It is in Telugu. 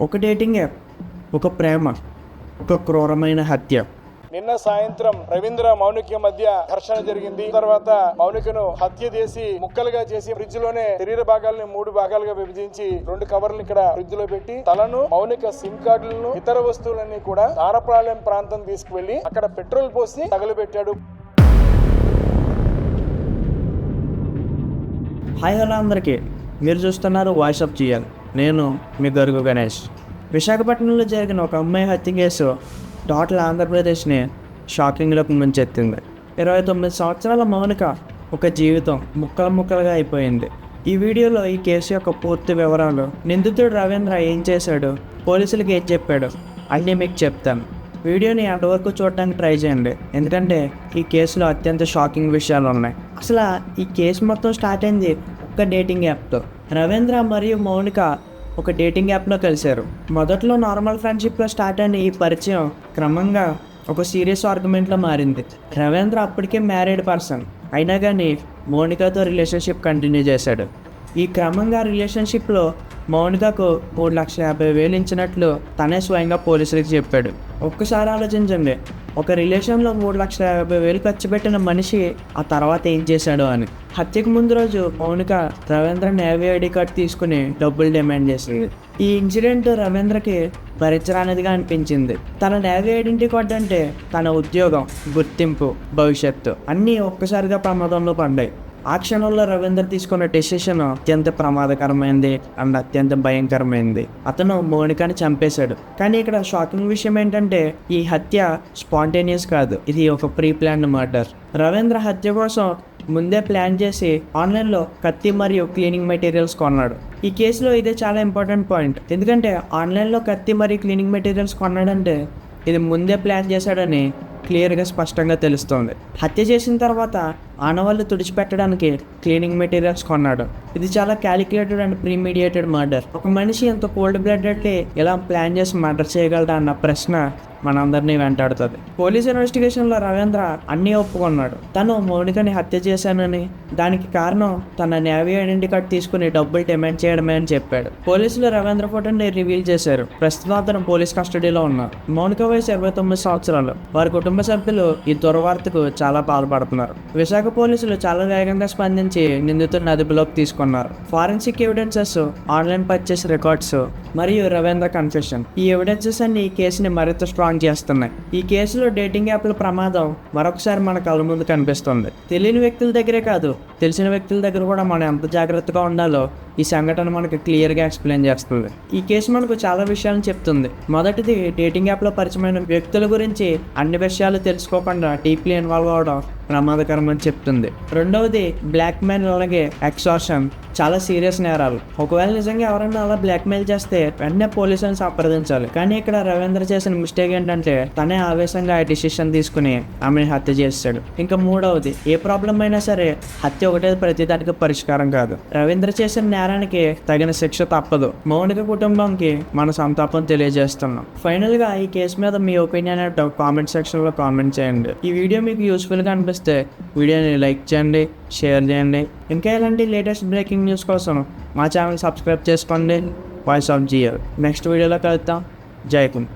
ఒక డేటింగ్ యాప్, ఒక ప్రేమ, ఒక క్రూరమైన హత్య. నిన్న సాయంత్రం రవీంద్ర మౌనిక మధ్య ఘర్షణ జరిగింది. తర్వాత మౌనికను హత్య చేసి ముక్కలుగా చేసి ఫ్రిడ్జ్ లోనే శరీర భాగాలను 3 భాగాలుగా విభజించి 2 కవర్లు ఇక్కడ ఫ్రిడ్జ్ లో పెట్టి తలను, మౌనిక సిమ్ కార్డులను, ఇతర వస్తువులన్నీ కూడా తారపాలెం ప్రాంతం తీసుకువెళ్లి అక్కడ పెట్రోల్ పోసి తగలబెట్టాడు. హాయ్ హలో అందరికీ, మీరు చూస్తున్నారు వాయిస్ ఆఫ్ జిఎల్. నేను మీ గరుగు గణేష్. విశాఖపట్నంలో జరిగిన ఒక అమ్మాయి హత్య కేసు టోటల్ ఆంధ్రప్రదేశ్ని షాకింగ్లోకి ముంచెత్తింది. 29 సంవత్సరాల మౌనిక ఒక జీవితం ముక్కలుగా అయిపోయింది. ఈ వీడియోలో ఈ కేసు యొక్క పూర్తి వివరాలు, నిందితుడు రవీంద్ర ఏం చేశాడు, పోలీసులకు ఏం చెప్పాడు అన్నీ మీకు చెప్తాను. వీడియోని అంతవరకు చూడడానికి ట్రై చేయండి, ఎందుకంటే ఈ కేసులో అత్యంత షాకింగ్ విషయాలు ఉన్నాయి. అసలు ఈ కేసు మొత్తం స్టార్ట్ అయింది ఒక డేటింగ్ యాప్తో. రవీంద్ర మరియు మౌనిక ఒక డేటింగ్ యాప్లో కలిశారు. మొదట్లో నార్మల్ ఫ్రెండ్షిప్లో స్టార్ట్ అయిన ఈ పరిచయం క్రమంగా ఒక సీరియస్ ఆర్గ్యుమెంట్లో మారింది. రవీంద్ర అప్పటికే మ్యారీడ్ పర్సన్ అయినా కానీ మౌనికతో రిలేషన్షిప్ కంటిన్యూ చేశాడు. ఈ క్రమంగా రిలేషన్షిప్లో మౌనికకు 3,50,000 ఇచ్చినట్లు తనే స్వయంగా పోలీసులకు చెప్పాడు. ఒక్కసారి ఆలోచించండి, ఒక రిలేషన్లో 3,50,000 ఖర్చు పెట్టిన మనిషి ఆ తర్వాత ఏం చేశాడు అని. హత్యకు ముందు రోజు Mounika Ravindra navy ID card తీసుకుని డబ్బులు డిమాండ్ చేసింది. ఈ ఇన్సిడెంట్ రవీంద్రకి భరించరానిదిగా అనిపించింది. తన నేవీ ఐడెంటిటీ కార్డ్ అంటే తన ఉద్యోగం, గుర్తింపు, భవిష్యత్తు అన్నీ ఒక్కసారిగా ప్రమాదంలో పడ్డాయి. ఆ క్షణంలో రవీంద్ర తీసుకున్న డెసిషన్ అత్యంత ప్రమాదకరమైంది అండ్ అత్యంత భయంకరమైంది. అతను మౌనికని చంపేశాడు. కానీ ఇక్కడ షాకింగ్ విషయం ఏంటంటే ఈ హత్య స్పాంటేనియస్ కాదు, ఇది ఒక ప్రీ ప్లాన్డ్ మర్డర్. రవీంద్ర హత్య కోసం ముందే ప్లాన్ చేసి ఆన్లైన్లో కత్తి మరియు క్లీనింగ్ మెటీరియల్స్ కొన్నాడు. ఈ కేసులో ఇదే చాలా ఇంపార్టెంట్ పాయింట్, ఎందుకంటే ఆన్లైన్లో కత్తి మరియు క్లీనింగ్ మెటీరియల్స్ కొన్నాడంటే ఇది ముందే ప్లాన్ చేశాడని క్లియర్గా స్పష్టంగా తెలుస్తోంది. హత్య చేసిన తర్వాత ఆనవాళ్ళు తుడిచిపెట్టడానికి క్లీనింగ్ మెటీరియల్స్ కొన్నాడు. ఇది చాలా క్యాలిక్యులేటెడ్ అండ్ ప్రీమీడియేటెడ్ మర్డర్. ఒక మనిషి ఎంత కోల్డ్ బ్లడెడ్లీ ఎలా ప్లాన్ చేసి మర్డర్ చేయగలడా అన్న ప్రశ్న మనందరినీ వెంటాడుతుంది. పోలీస్ ఇన్వెస్టిగేషన్లో రవీంద్ర అన్నీ ఒప్పుకున్నాడు. తను మౌనికని హత్య చేశానని, దానికి కారణం తన నేవీ ఐడెంటిటీ కార్డ్ తీసుకుని డబ్బులు డిమాండ్ చేయడమే అని చెప్పాడు. పోలీసులు రవీంద్ర ఫోటోని రివీల్ చేశారు. ప్రస్తుతం అతను పోలీస్ కస్టడీలో ఉన్నారు. మౌనిక వయసు 29 సంవత్సరాలు. వారి కుటుంబ సభ్యులు ఈ దుర్వార్తకు చాలా బాధపడుతున్నారు. విశాఖ పోలీసులు చాలా వేగంగా స్పందించి నిందితుడిని అదుపులోకి తీసుకున్నారు. Forensic evidences, online purchase records మరియు రవీంద్ర కన్ఫెషన్, ఈ ఎవిడెన్సెస్ అన్ని ఈ కేసుని మరింత స్ట్రాంగ్ చేస్తున్నాయి. ఈ కేసులో డేటింగ్ యాప్ల ప్రమాదం మరొకసారి మన కళ్ళ ముందు కనిపిస్తుంది. తెలియని వ్యక్తుల దగ్గరే కాదు, తెలిసిన వ్యక్తుల దగ్గర కూడా మనం ఎంత జాగ్రత్తగా ఉండాలో ఈ సంఘటన మనకు క్లియర్గా ఎక్స్ప్లెయిన్ చేస్తుంది. ఈ కేసు మనకు చాలా విషయాలను చెప్తుంది. మొదటిది, డేటింగ్ యాప్లో పరిచయమైన వ్యక్తుల గురించి అన్ని విషయాలు తెలుసుకోకుండా డీప్లీ ఇన్వాల్వ్ అవడం ప్రమాదకరం అని చెప్తుంది. రెండవది, బ్లాక్ మెయిల్ అలాగే ఎక్సార్షన్ చాలా సీరియస్ నేరాలు. ఒకవేళ నిజంగా ఎవరైనా అలా బ్లాక్ మెయిల్ చేస్తే వెంటనే పోలీసులను సంప్రదించాలి. కానీ ఇక్కడ రవీంద్ర చేసిన మిస్టేక్ ఏంటంటే తనే ఆవేశంగా ఆ డిసిషన్ తీసుకుని ఆమెను హత్య చేశాడు. ఇంకా మూడవది, ఏ ప్రాబ్లం అయినా సరే హత్య ఒకటే ప్రతిదానికి పరిష్కారం కాదు. రవీంద్ర చేసిన నేరానికి తగిన శిక్ష తప్పదు. మౌనిక కుటుంబంకి మన సంతాపం తెలియజేస్తున్నాం. ఫైనల్ గా ఈ కేసు మీద మీ ఒపీనియన్ ఏంటో కామెంట్ సెక్షన్ లో కామెంట్ చేయండి. ఈ వీడియో మీకు యూస్ఫుల్ గా అనిపిస్తే వీడియోని లైక్ చేయండి, షేర్ చేయండి. ఇంకా ఇలాంటి లేటెస్ట్ బ్రేకింగ్ న్యూస్ కోసం మా ఛానల్ సబ్స్క్రైబ్ చేసుకోండి. Voice of GL. నెక్స్ట్ వీడియోలో కలుద్దాం. జై హింద్.